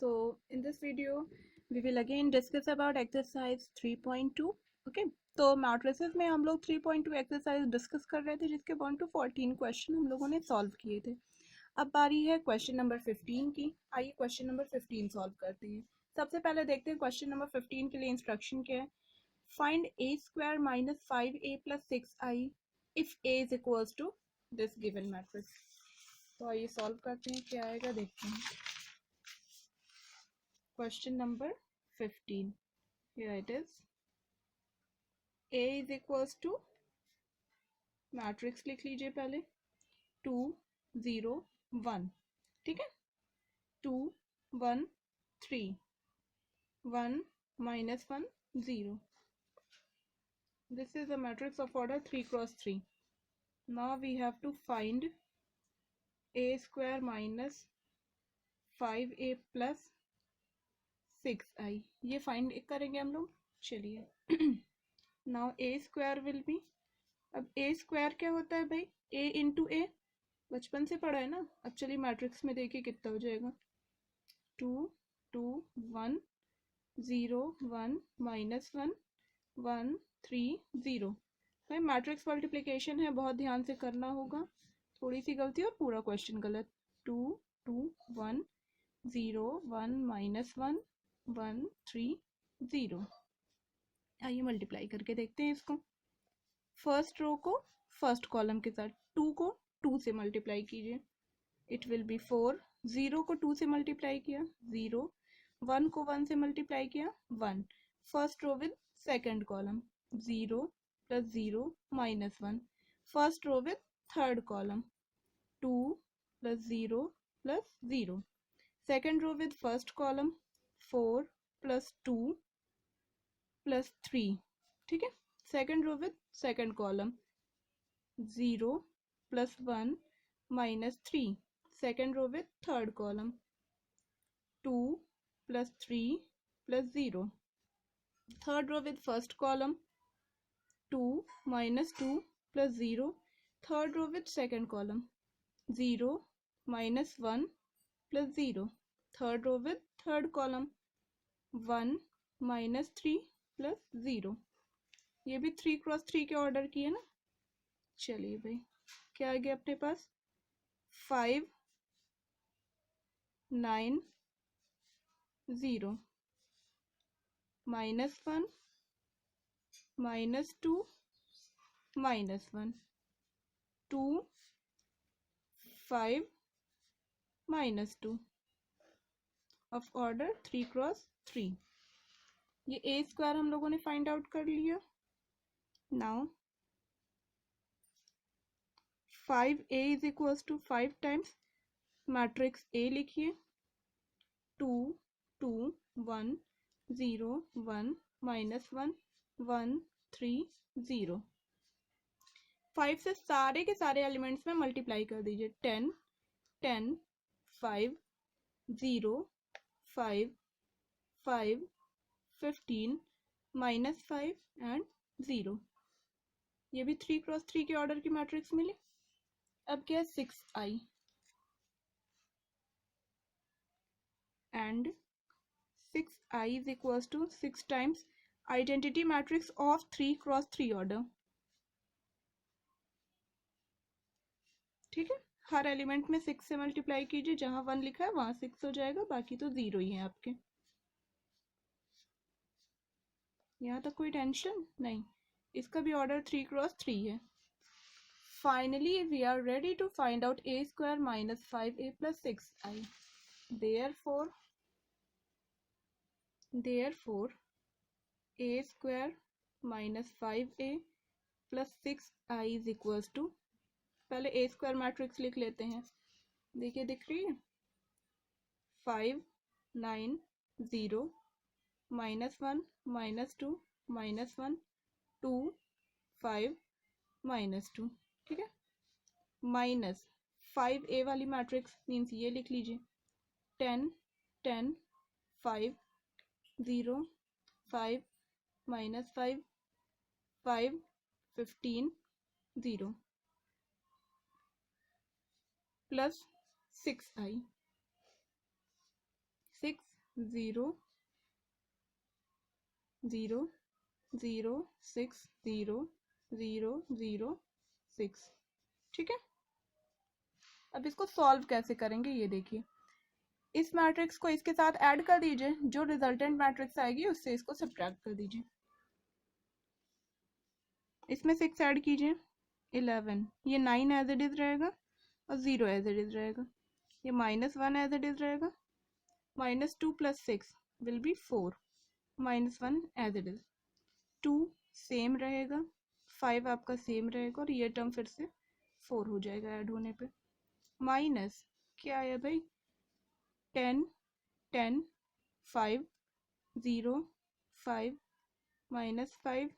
So in this video we will again discuss about exercise 3.2. Okay, तो matrices में हम लोग 3.2 एक्सरसाइज डिस्कस कर रहे थे जिसके 1 to 14 क्वेश्चन हम लोगों ने सॉल्व किए थे। अब बारी है क्वेश्चन नंबर 15 की। आइए क्वेश्चन नंबर 15 सॉल्व करते हैं। सबसे पहले देखते हैं क्वेश्चन नंबर 15 के लिए इंस्ट्रक्शन क्या है। Find a square minus 5a plus 6i if a is equals to this given matrix. तो आइए सॉल्व करते हैं, क्या आएगा देखते हैं। Question number 15. Here it is. A is equals to matrix लिख लीजिए पहले 2 0 1, ठीक है। 2 1 3 1 minus 1 0. This is a matrix of order 3 cross 3. Now we have to find a square minus 5a plus 6i. ये फाइंड करेंगे हम लोग। चलिए now a square will be, अब ए स्क्वायर क्या होता है भाई, ए इंटू ए, बचपन से पढ़ा है ना। अब चलिए मैट्रिक्स में देखिए कितना हो जाएगा। 2 2 1 0 1 माइनस 1 1 3 0। भाई मैट्रिक्स मल्टीप्लिकेशन है, बहुत ध्यान से करना होगा। थोड़ी सी गलती और पूरा क्वेश्चन गलत। 2 2 1 0 1 माइनस 1 1 3 0। आइए मल्टीप्लाई करके देखते हैं इसको। फर्स्ट रो को फर्स्ट कॉलम के साथ 2 को 2 से मल्टीप्लाई कीजिए, इट विल बी 4। 0 को 2 से मल्टीप्लाई किया 0, 1 को 1 से मल्टीप्लाई किया 1। First row with second column 0 plus 0 minus 1। First row with third column 2 plus 0 plus 0। Second row with first column 4 plus 2 plus 3, ठीक है। Second row with second column 0 plus 1 minus 3। Second row with third column 2 plus 3 plus 0। Third row with first column 2 minus 2 plus 0। Third row with second column 0 minus 1 plus 0। Third row with third column 1 minus 3 plus 0। ये भी 3 cross 3 के order की है ना। चलिए भाई क्या आ गया अपने पास, 5 9 0 minus 1 minus 2 minus 1 2 5 minus 2 of order 3 cross 3। ये ए स्क्वायर हम लोगों ने फाइंड आउट कर लिया। Now 5a is equals to 5 times matrix A लिखिए 2 2 1 0 1 माइनस 1 1 3 0। 5 से सारे के सारे एलिमेंट्स में मल्टीप्लाई कर दीजिए। 10 10 5 0 5 5 15 माइनस 5 एंड 0। ये भी 3 क्रॉस 3 के ऑर्डर की मैट्रिक्स मिली। अब क्या है 6i and 6i is equals to 6 times identity matrix of 3 cross 3 order, ठीक है। हर एलिमेंट में 6 से मल्टीप्लाई कीजिए, जहां 1 लिखा है वहां 6 हो जाएगा, बाकी तो 0 ही है आपके। यहाँ तक कोई टेंशन नहीं, इसका भी ऑर्डर 3 क्रॉस 3 है। Finally we are ready to find out a square minus 5a plus 6i। therefore a square minus 5a plus 6i is equals to, पहले ए स्क्वायर मैट्रिक्स लिख लेते हैं। देखिए दिख रही है 5 9 0 माइनस 1 माइनस 2 माइनस 1 2 5 माइनस 2, ठीक है। माइनस 5a वाली मैट्रिक्स मीन्स ये लिख लीजिए 10 10 5 0 5 माइनस 5 5 15 0 प्लस 6i। 6 0 0 0 6 0 0 0 6। ठीक है, अब इसको सॉल्व कैसे करेंगे ये देखिए। इस मैट्रिक्स को इसके साथ ऐड कर दीजिए, जो रिजल्टेंट मैट्रिक्स आएगी उससे इसको सब्ट्रैक्ट कर दीजिए। इसमें 6 ऐड कीजिए 11, ये 9 एज इट इज रहेगा और 0 एज इट इज रहेगा। ये -1 एज इट इज रहेगा, -2 + 6 will be 4, -1 as it is, 2 same रहेगा, 5 आपका सेम रहेगा और ये टर्म फिर से 4 हो जाएगा ऐड होने पे। माइनस क्या है भाई, 10 10 5 0 5 -5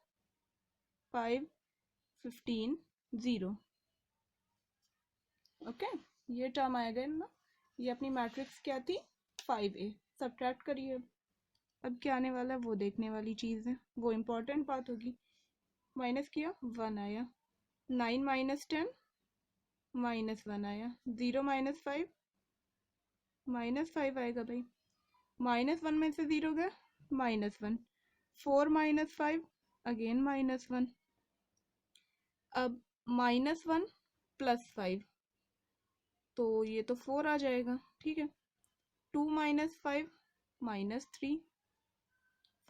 5 15 0। ओके, ये टर्म आएगा ना, ये अपनी मैट्रिक्स क्या थी 5A। सब्ट्रैक्ट करिए, अब क्या आने वाला है वो देखने वाली चीज़ है, वो इम्पोर्टेंट बात होगी। माइनस किया 1 आया, 9 - 10 -1 आया, 0 - 5 -5 आएगा भाई, -1 में से 0 गया -1, 4 - 5 अगेन -1, अब -1 + 5 तो ये तो 4 आ जाएगा। ठीक है, 2 - 5 -3,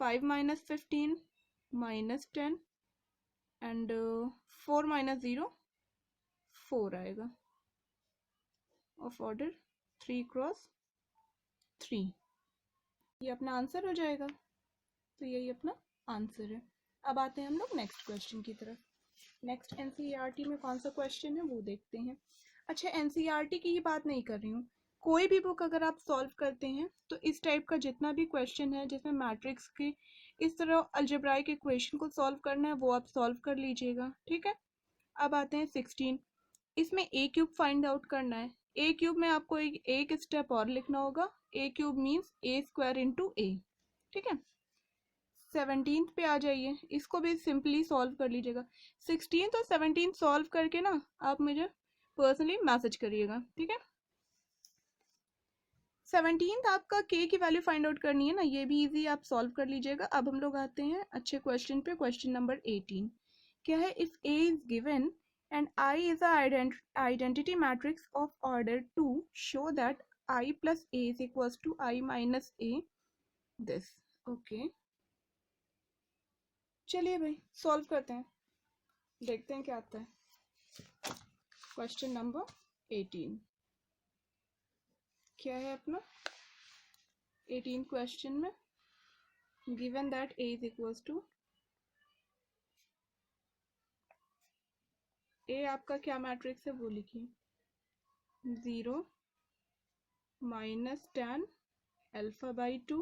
5 - 15 -10 एंड 4 - 0 4 आएगा, ऑफ ऑर्डर 3 × 3। ये अपना आंसर हो जाएगा, तो यही अपना आंसर है। अब आते हैं हम लोग नेक्स्ट क्वेश्चन की तरफ। नेक्स्ट एनसीईआरटी में कौन सा क्वेश्चन है वो देखते हैं। अच्छा, एनसीईआरटी की ही बात नहीं कर रही हूँ, कोई भी बुक अगर आप सॉल्व करते हैं तो इस टाइप का जितना भी क्वेश्चन है जिसमें मैट्रिक्स के इस तरह अलजेब्राइक इक्वेशन को सॉल्व करना है वो आप सॉल्व कर लीजिएगा। ठीक है, अब आते हैं 16, इसमें ए क्यूब फाइंड आउट करना है। ए क्यूब में आपको एक स्टेप और लिखना होगा, ए क्यूब मीन्स A² × A। ठीक है, 17 पे आ जाइए, इसको भी सिंपली सॉल्व कर लीजिएगा। 16 और 17 सॉल्व करके ना आप मुझे पर्सनली मैसेज करिएगा। ठीक है, 17 आपका के की वैल्यू फाइंड आउट करनी है ना, ये भी इजी आप सॉल्व कर लीजिएगा। अब हम लोग आते हैं अच्छे क्वेश्चन पे, क्वेश्चन नंबर 18 क्या है, if A is given and I is a identity matrix of order 2, show that I plus A is equals to I minus A this। okay, चलिए भाई सॉल्व करते हैं, देखते हैं क्या आता है। क्वेश्चन नंबर 18 क्या है अपना, 18 क्वेश्चन में given that A is equals to, A आपका क्या मैट्रिक्स है वो लिखिए, 0 -tan α/2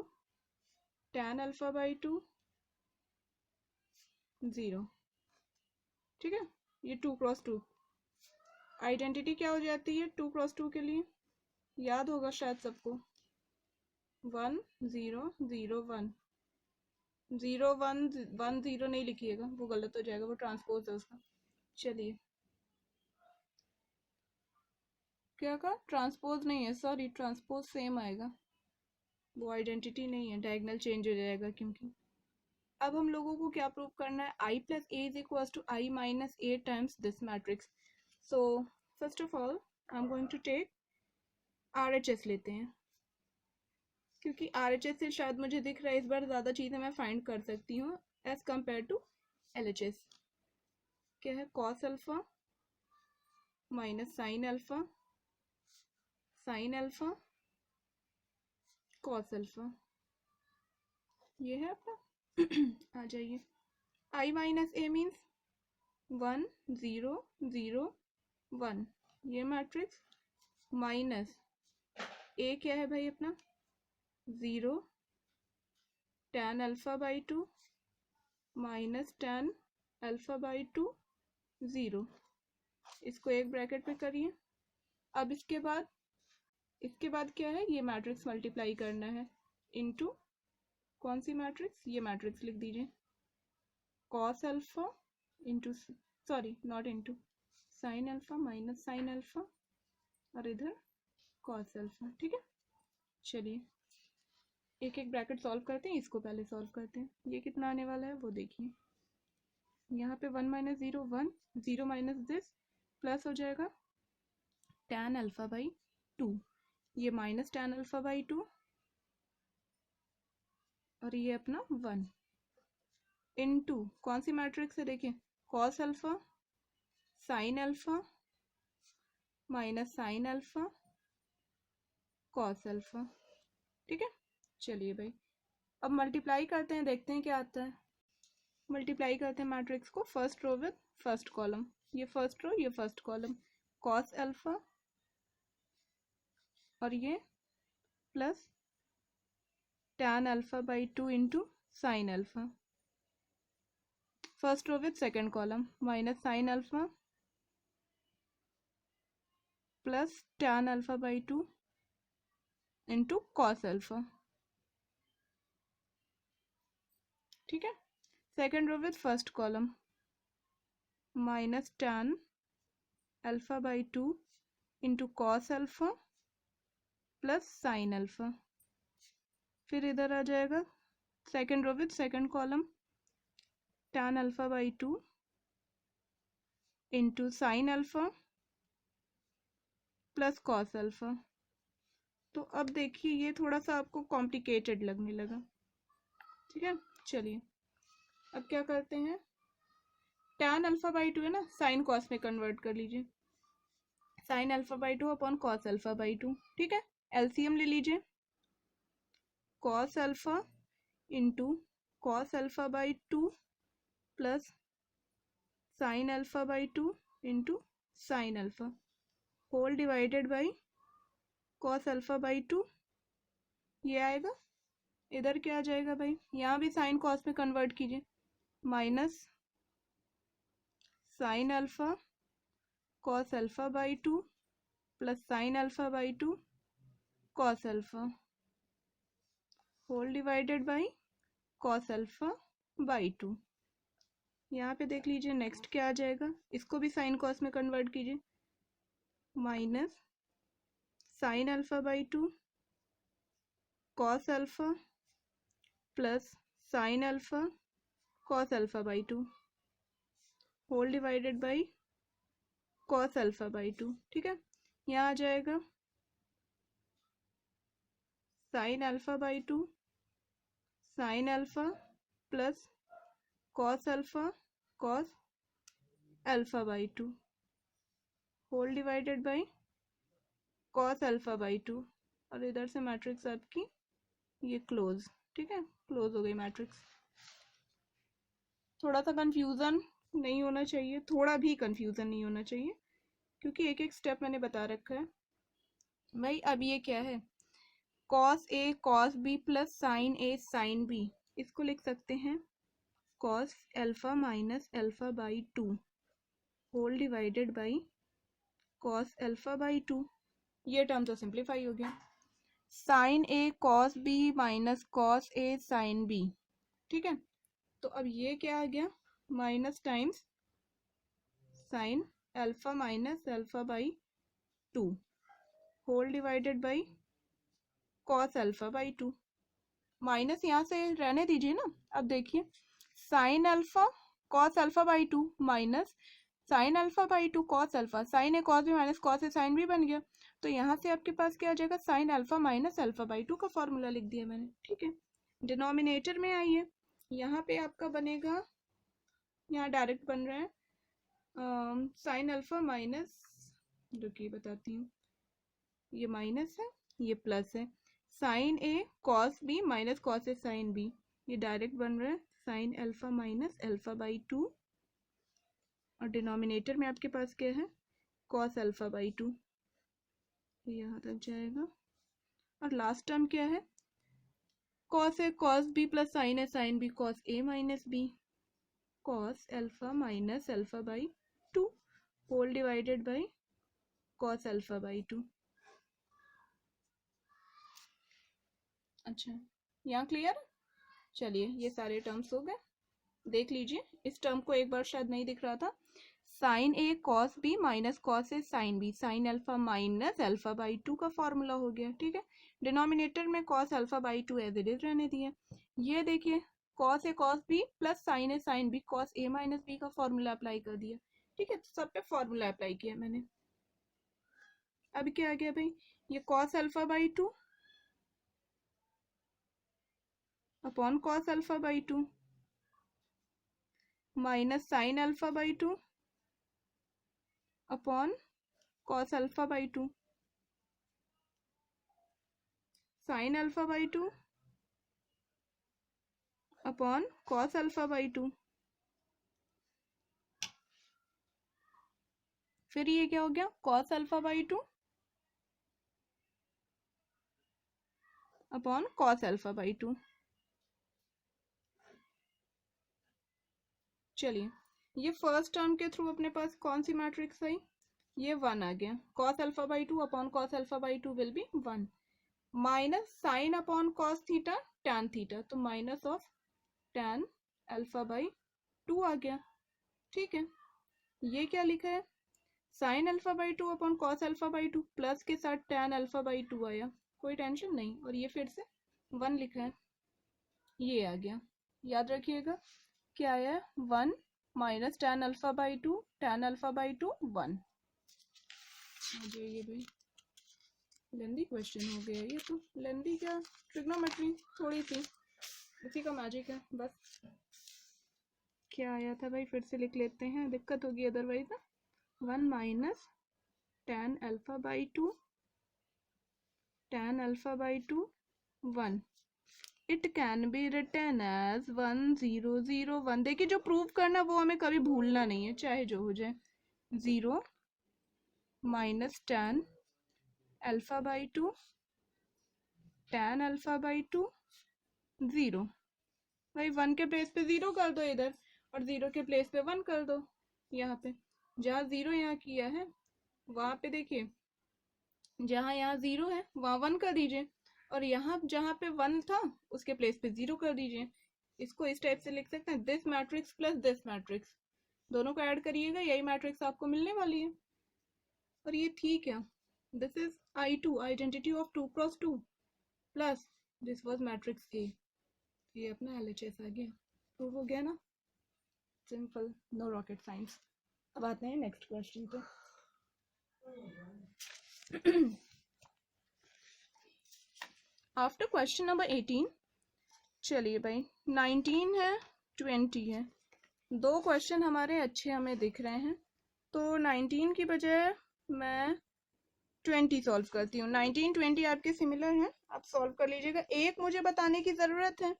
tan α/2 0। ठीक है, ये 2 × 2 आइडेंटिटी क्या हो जाती है 2 × 2 के लिए, याद होगा शायद सबको, 1 0 0 1 0 1 1 0 नहीं लिखिएगा, वो गलत हो जाएगा, वो ट्रांसपोज है उसका। चलिए, क्या कहा, ट्रांसपोज नहीं है, सॉरी, ट्रांसपोज सेम आएगा, वो आइडेंटिटी नहीं है, डायगोनल चेंज हो जाएगा क्योंकि। अब हम लोगों को क्या प्रूव करना है, I plus A is equals to I minus A times this matrix। so first of all I'm going to take RHS लेते हैं, क्योंकि RHS से शायद मुझे दिख रहा है इस बार ज़्यादा चीज़ें मैं फाइंड कर सकती हूँ एज कम्पेयर टू LHS। क्या है, cos alpha minus sine alpha, sine alpha cos alpha, ये है अपना। आ जाइए, I माइनस A मीन्स 1 0 0 1, ये मैट्रिक्स, माइनस A क्या है भाई अपना, 0 tan α/2 माइनस tan α/2 0, इसको एक ब्रैकेट में करिए। अब इसके बाद क्या है, ये मैट्रिक्स मल्टीप्लाई करना है इनटू कौन सी मैट्रिक्स, ये मैट्रिक्स लिख दीजिए, cos alpha into, sorry not into, sine alpha minus sine alpha और इधर cos अल्फा। ठीक है, चलिए एक एक ब्रैकेट सॉल्व करते हैं, इसको पहले सॉल्व करते हैं। ये कितना आने वाला है वो देखिए, यहाँ पे 1 माइनस 0 1, 0 माइनस दिस, प्लस हो जाएगा tan अल्फा बाई 2, ये माइनस tan अल्फा बाई 2, और ये अपना 1 इनटू कौन सी मैट्रिक्स है देखिए, cos alpha sin alpha minus sin alpha cos alpha. ठीक है, चलिए भाई अब मल्टीप्लाई करते हैं, देखते हैं क्या आता है। मल्टीप्लाई करते हैं मैट्रिक्स को, first row with first column, ये फर्स्ट रो ये फर्स्ट कॉलम, cos अल्फा और ये plus tan alpha by 2 into sine alpha, first row with second column minus sine alpha plus tan alpha by 2 into cos alpha. ठीक है, second row with first column minus tan alpha by 2 into cos alpha plus sine alpha, फिर इधर आ जाएगा second row with second column tan alpha by 2 into sine alpha plus cos alpha. तो अब देखिए ये थोड़ा सा आपको कॉम्प्लिकेटेड लगने लगा। ठीक है, चलिए अब क्या करते हैं, tan अल्फा बाई 2 है ना, साइन कॉस में कन्वर्ट कर लीजिए, sine alpha by 2 upon cos alpha by 2। ठीक है, एलसीएम ले लीजिए, cos alpha into cos alpha by 2 plus sine alpha by 2 into sine alpha whole divided by cos alpha by 2, ये आएगा। इधर क्या आ जाएगा भाई, यहाँ भी साइन कॉस में कन्वर्ट कीजिए, minus sine alpha cos alpha by 2 plus sine alpha by 2 cos alpha whole divided by cos alpha by 2। यहाँ पे देख लीजिए नेक्स्ट क्या आ जाएगा, इसको भी साइन कॉस में कन्वर्ट कीजिए, minus sine alpha by 2 cos alpha plus sine alpha cos alpha by 2 whole divided by cos alpha by 2। ठीक है, यहाँ आ जाएगा sine alpha by 2 sine alpha plus cos alpha cos alpha by 2 whole divided by cos alpha by 2, और इधर से matrix आपकी ये क्लोज। ठीक है, क्लोज हो गई मैट्रिक्स। थोड़ा सा कंफ्यूजन नहीं होना चाहिए, थोड़ा भी कंफ्यूजन नहीं होना चाहिए, क्योंकि एक एक स्टेप मैंने बता रखा है भाई। अब ये क्या है, cos A cos B plus sine A sine B, इसको लिख सकते हैं cos alpha minus alpha by 2 whole divided by cos alpha by 2, ये टर्म तो सिंप्लीफाई हो गया, sine A cos B minus cos A sine B. ठीक है, तो अब ये क्या आ गया, minus times sine alpha minus alpha by 2 whole divided by cos alpha by 2, minus यहाँ से रहने दीजिए ना। अब देखिए sine alpha cos alpha by 2 minus sine alpha by 2 cos alpha, sine A cos B minus cos A sine B बन गया। तो यहाँ से आपके पास क्या आ जाएगा, sine alpha minus alpha by 2 का फॉर्मूला लिख दिया मैंने। ठीक है, डिनोमिनेटर में आइए, यहाँ पे आपका बनेगा, यहाँ डायरेक्ट बन रहा है साइन अल्फा माइनस, रुकिए बताती हूँ, ये माइनस है ये प्लस है, sign A cos B minus cos A sine B, ये डायरेक्ट बन रहा है sine alpha minus alpha by 2, और डिनोमिनेटर में आपके पास क्या है, कॉस अल्फा बाई 2, यहाँ तक जाएगा। और लास्ट टर्म क्या है, cos A cos B plus sine A sine B cos A minus B cos alpha minus alpha by 2 whole divided by cos alpha by 2। अच्छा, यहाँ क्लियर, चलिए ये सारे टर्म्स हो गए। देख लीजिए, इस टर्म को एक बार शायद नहीं दिख रहा था, sine A cos B minus cos A sine B, sine alpha minus alpha by 2 का फॉर्मूला हो गया। ठीक है, डिनोमिनेटर में cos alpha by 2 as it is रहने दिए। ये देखिए cos A cos B plus sine A sine B, cos A minus B का फॉर्मूला अप्लाई कर दिया। ठीक है, सब पे फॉर्मूला अप्लाई किया मैंने। अब क्या आ गया भाई, ये cos alpha by 2 upon cos alpha by 2 minus sine alpha by 2 upon cos alpha by 2, sine alpha by 2 upon cos alpha by 2। फिर ये क्या हो गया, cos alpha by 2 upon cos alpha by 2। चलिए, ये फर्स्ट टर्म के through अपने पास कौन सी मैट्रिक्स आई, ये 1 आ गया। Cos alpha by 2 upon cos alpha by 2 will be 1 minus sine upon cos theta tan theta, तो minus of tan alpha by 2 आ गया। ठीक है, ये क्या लिखा है, sine alpha by 2 upon cos alpha by 2 plus के साथ टैन अल्फा बाई 2 आया, कोई टेंशन नहीं। और ये फिर से 1 लिखा है, ये आ गया। याद रखिएगा क्या आया, 1 minus tan alpha by 2, tan alpha by 2 1। मुझे ये भाई लेंदी क्वेश्चन हो गया, ये तो लेंदी क्या, ट्रिग्नोमेट्री थोड़ी सी, इसी का मैजिक है बस। क्या आया था भाई, फिर से लिख लेते हैं, दिक्कत होगी otherwise. 1 minus tan alpha by 2, tan alpha by 2 1, it can be written as 1 0 0 1। देखिए जो प्रूव करना वो हमें कभी भूलना नहीं है, चाहे जो हो जाए। 0 minus tan alpha by 2, tan alpha by 2 0। भाई 1 के प्लेस पे 0 कर दो इधर, और 0 के प्लेस पे 1 कर दो। यहाँ पे जहाँ 0 यहाँ किया है वहाँ पे देखिए, जहाँ यहाँ 0 है वहाँ 1 कर दीजिए, और यहाँ जहाँ पे 1 था उसके प्लेस पे 0 कर दीजिए। इसको इस टाइप से लिख सकते हैं, this matrix plus this matrix, दोनों को ऐड करिएगा, यही मैट्रिक्स आपको मिलने वाली है। और ये ठीक है, this is I2 identity of 2 cross 2 plus this was matrix A, ये अपना LHS आ गया, प्रूव हो गया ना, सिंपल, नो रॉकेट साइंस। अब आते हैं नेक्स्ट क्वेश्चन पे। आफ्टर क्वेश्चन नंबर 18, चलिए भाई 19 है 20 है, दो क्वेश्चन हमारे अच्छे हमें दिख रहे हैं, तो 19 की बजाय मैं 20 सॉल्व करती हूँ। 19 20 आपके सिमिलर हैं, आप सॉल्व कर लीजिएगा। एक मुझे बताने की ज़रूरत है,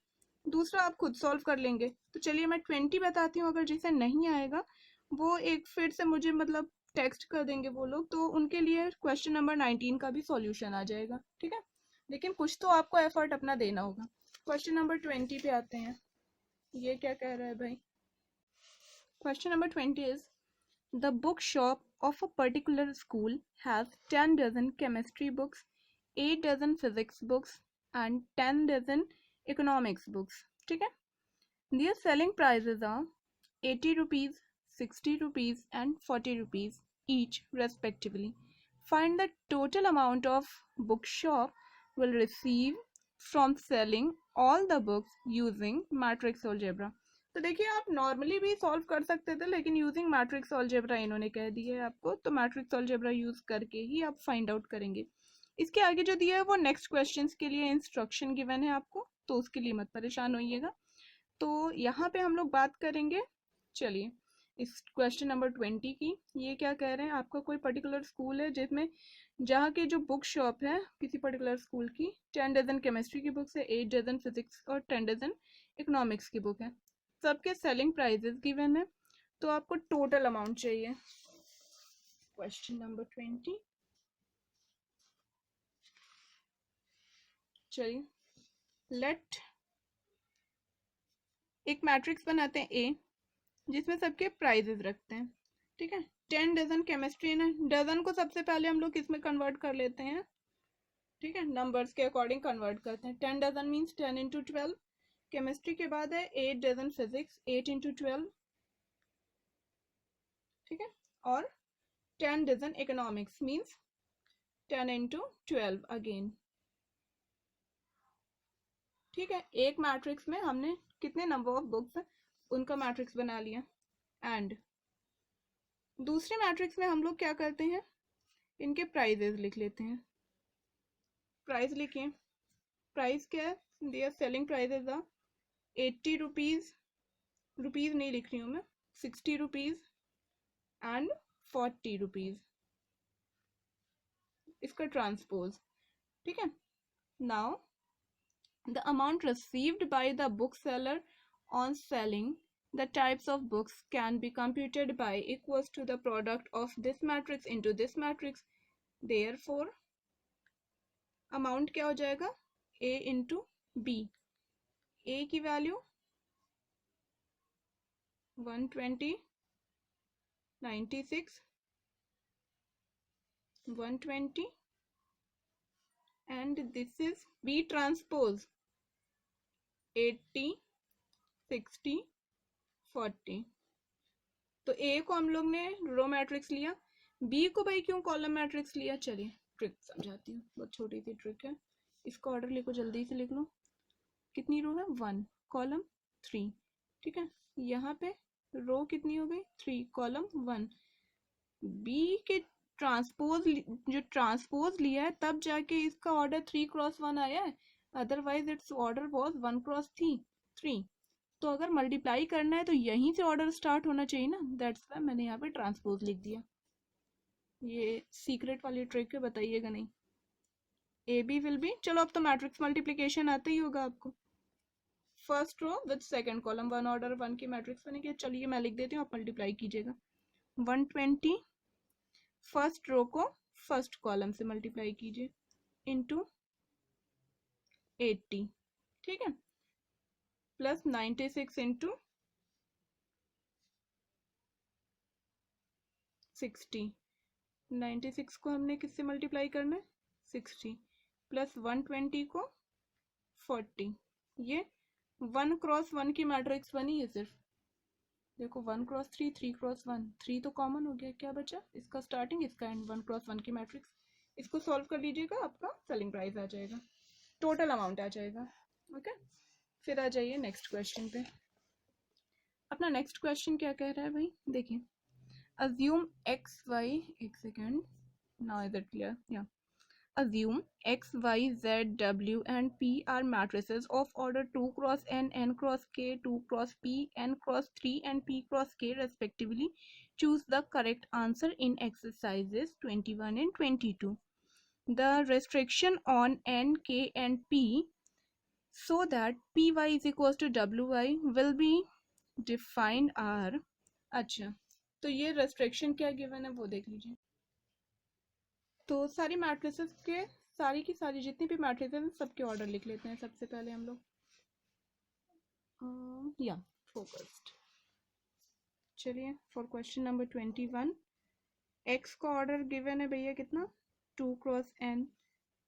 दूसरा आप खुद सॉल्व कर लेंगे। तो चलिए मैं 20 बताती हूँ, अगर जिसे नहीं आएगा वो एक फिर से मुझे मतलब टेक्स्ट कर देंगे वो लोग, तो उनके लिए क्वेश्चन नंबर 19 का भी सॉल्यूशन आ जाएगा। ठीक है, लेकिन कुछ तो आपको एफर्ट अपना देना होगा। क्वेश्चन नंबर 20 पे आते हैं, ये क्या कह रहा है भाई। Question number 20 is, the bookshop of a particular school has 10 dozen chemistry books, 8 dozen physics books, and 10 dozen economics books. ठीक है, their selling prices are 80 rupees, 60 rupees, and 40 rupees each respectively. Find the total amount of bookshop will receive from selling all the books using matrix algebra. तो देखिए आप normally भी solve कर सकते थे, लेकिन यूजिंग मैट्रिक्स अलजेब्रा इन्होंने कह दिया है आपको, तो मैट्रिक्स अलजेब्रा यूज करके ही आप फाइंड आउट करेंगे। इसके आगे जो दिया है वो नेक्स्ट क्वेश्चंस के लिए इंस्ट्रक्शन गिवन है आपको, तो उसके लिए मत परेशान होइएगा। तो यहाँ पे हम लोग बात करेंगे, चलिए इस क्वेश्चन नंबर 20 की। ये क्या कह रहे हैं, आपका कोई पर्टिकुलर स्कूल है जिसमें जहाँ की जो बुक शॉप है किसी पर्टिकुलर स्कूल की, 10 डजन केमिस्ट्री की बुक्स है, 8 डजन फिजिक्स और 10 डजन इकोनॉमिक्स की बुक है, सबके सेलिंग प्राइजेस गिवन है, तो आपको टोटल अमाउंट चाहिए। क्वेश्चन नंबर 20, चलिए लेट एक मैट्रिक्स बनाते हैं ए, जिसमें सबके प्राइजेस रखते हैं। ठीक है, 10 डजन केमिस्ट्री है, डजन को सबसे पहले हम लोग किसमें कन्वर्ट कर लेते हैं, ठीक है, नंबर्स के अकॉर्डिंग कन्वर्ट करते हैं। 10 डजन मीन्स 10 इंटू 12, केमिस्ट्री के बाद है 8 डजन फिजिक्स, 8 इंटू 12, ठीक है। और 10 dozen economics means 10 into 12 again. ठीक है, एक मैट्रिक्स में हमने कितने नंबर ऑफ बुक्स है उनका मैट्रिक्स बना लिया। एंड दूसरे मैट्रिक्स में हम लोग क्या करते हैं, इनके प्राइजेस लिख लेते हैं। प्राइस लिखिए, प्राइस क्या है, their selling prices are 80 rupees, rupees नहीं लिख रही हूँ मैं, 60 रुपीज एंड 40 रुपीज, इसका ट्रांसपोज। ठीक है, now the amount received by the bookseller on selling the types of books can be computed by equals to the product of this matrix into this matrix. Therefore amount क्या हो जाएगा, a into b। a की value 120, 96, 120 and this is b transpose 80, 60, 40। तो ए को हम लोग ने row matrix लिया, बी को भाई क्यों कॉलम मैट्रिक्स लिया, चलिए ट्रिक समझाती हूँ, बहुत छोटी सी ट्रिक है। इसका ऑर्डर लिखो, जल्दी से लिख लो। कितनी रो है, 1, कॉलम 3। ठीक है, यहाँ पे रो कितनी हो गई, 3, कॉलम 1। बी के ट्रांसपोज, जो ट्रांसपोज लिया है तब जाके इसका ऑर्डर 3x1 आया है, otherwise it's order was 1x3। तो अगर मल्टीप्लाई करना है तो यहीं से ऑर्डर स्टार्ट होना चाहिए ना, दैट्स वाई मैंने यहाँ पे ट्रांसपोज लिख दिया। ये सीक्रेट वाली ट्रिक है, बताइएगा नहीं। ए बी विल बी, चलो अब तो मैट्रिक्स मल्टीप्लिकेशन आता ही होगा आपको। First row with second column, 1 order 1 की मैट्रिक्स बनेगी। चलिए मैं लिख देती हूँ, आप मल्टीप्लाई कीजिएगा। 120 फर्स्ट रो को फर्स्ट कॉलम से मल्टीप्लाई कीजिए इनटू 80। ठीक है, प्लस 96 इंटू 60। 96 को हमने किससे मल्टीप्लाई करना है, 60, प्लस 120 को 40। ये 1x1 की मैट्रिक्स बनी है सिर्फ, देखो 1x3, 3x1, 3 तो कॉमन हो गया, क्या बचा, इसका स्टार्टिंग इसका एंड, 1x1 की मैट्रिक्स। इसको सॉल्व कर लीजिएगा, आपका सेलिंग प्राइस आ जाएगा, टोटल अमाउंट आ जाएगा। ओके, फिर आ जाइए नेक्स्ट क्वेश्चन पे। अपना नेक्स्ट क्वेश्चन क्या कह रहा है भाई, देखिए, assume x y, एक second, now is it clear, yeah, assume x y z w and p are matrices of order 2 cross n, n cross k, 2 cross p, n cross 3 and p cross k respectively. Choose the correct answer in exercises 21 and 22. The restriction on n, k and p so that py is equals to wy will be defined are, अच्छा तो ये restriction क्या given है वो देख लीजिए। तो सारी मैट्रिसेस के, सारी की सारी जितनी भी मैट्रिसेस सबके ऑर्डर लिख लेते हैं सबसे पहले हम लोग, या फोकस्ड। चलिए फॉर क्वेश्चन नंबर 21, एक्स का ऑर्डर गिवन है भैया कितना, 2x n।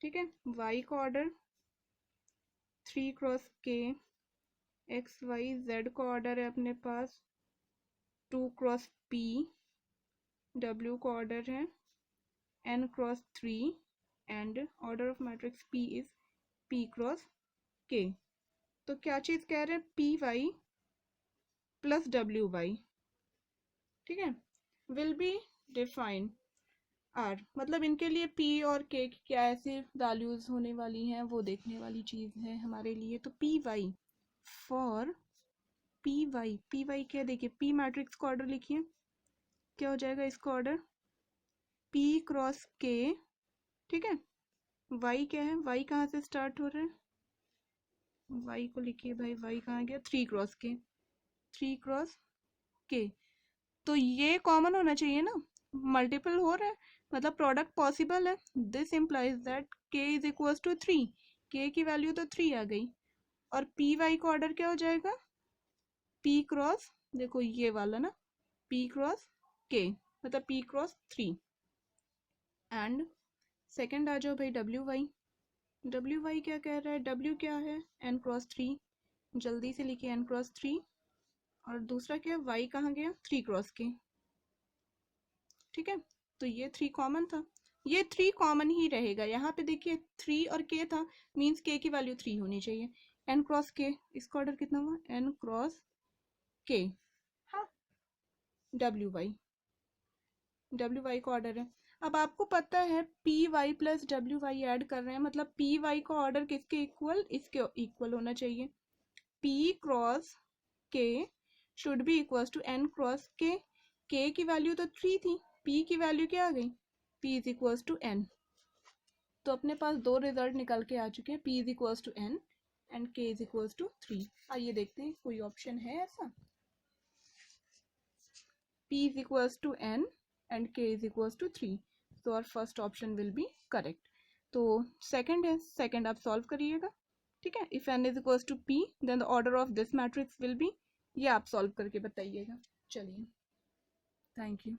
ठीक है, वाई का order 3x k, X Y Z का ऑर्डर है अपने पास 2x p, डब्ल्यू का ऑर्डर है n×3 and order of matrix p is p×k। तो क्या चीज कह रहे हैं, P Y plus W Y. ठीक है, विल बी डिफाइन आर, मतलब इनके लिए p और k की क्या ऐसी वैल्यूज होने वाली हैं वो देखने वाली चीज है हमारे लिए। तो P Y, for P Y क्या, देखिए p मैट्रिक्स का ऑर्डर लिखिए, क्या हो जाएगा इसका ऑर्डर, p×k। ठीक है, y क्या है, y कहाँ से स्टार्ट हो रहा है, y को लिखिए भाई, y कहाँ गया, 3x k, 3x k। तो ये कॉमन होना चाहिए ना, मल्टीपल हो रहा है मतलब प्रोडक्ट पॉसिबल है। This implies that k is equals to 3, k की वैल्यू तो 3 आ गई, और पी वाई का ऑर्डर क्या हो जाएगा, p×, देखो ये वाला ना, p×k मतलब p×3। एंड सेकेंड आ जाओ भाई डब्ल्यू वाई, डब्ल्यू वाई क्या कह रहा है, डब्ल्यू क्या है, n×3, जल्दी से लिखिए n×3, और दूसरा क्या, वाई कहाँ गया, 3x k। ठीक है, तो ये 3 कॉमन था, ये 3 कॉमन ही रहेगा। यहाँ पे देखिए 3 और k था, मीन्स k की वैल्यू 3 होनी चाहिए। n क्रॉस k, इसका ऑर्डर कितना हुआ, n क्रॉस k, हाँ, WY का ऑर्डर है। अब आपको पता है PY प्लस WY ऐड कर रहे हैं, मतलब PY का ऑर्डर किसके इक्वल, इसके इक्वल होना चाहिए। P cross K should be equals to N cross K। K की वैल्यू तो 3 थी, P की वैल्यू क्या आ गई, P is equals to N। तो अपने पास दो रिजल्ट निकल के आ चुके हैं, P is equals to N and K is equals to 3। आइए देखते हैं कोई ऑप्शन है ऐसा, P is equals to n and K is equals to 3. So our first option will be correct. तो second है, second आप solve करिएगा, ठीक है। If n is equals to P, then the order of this matrix will be, ये आप solve करके बताइएगा। चलिए, thank you.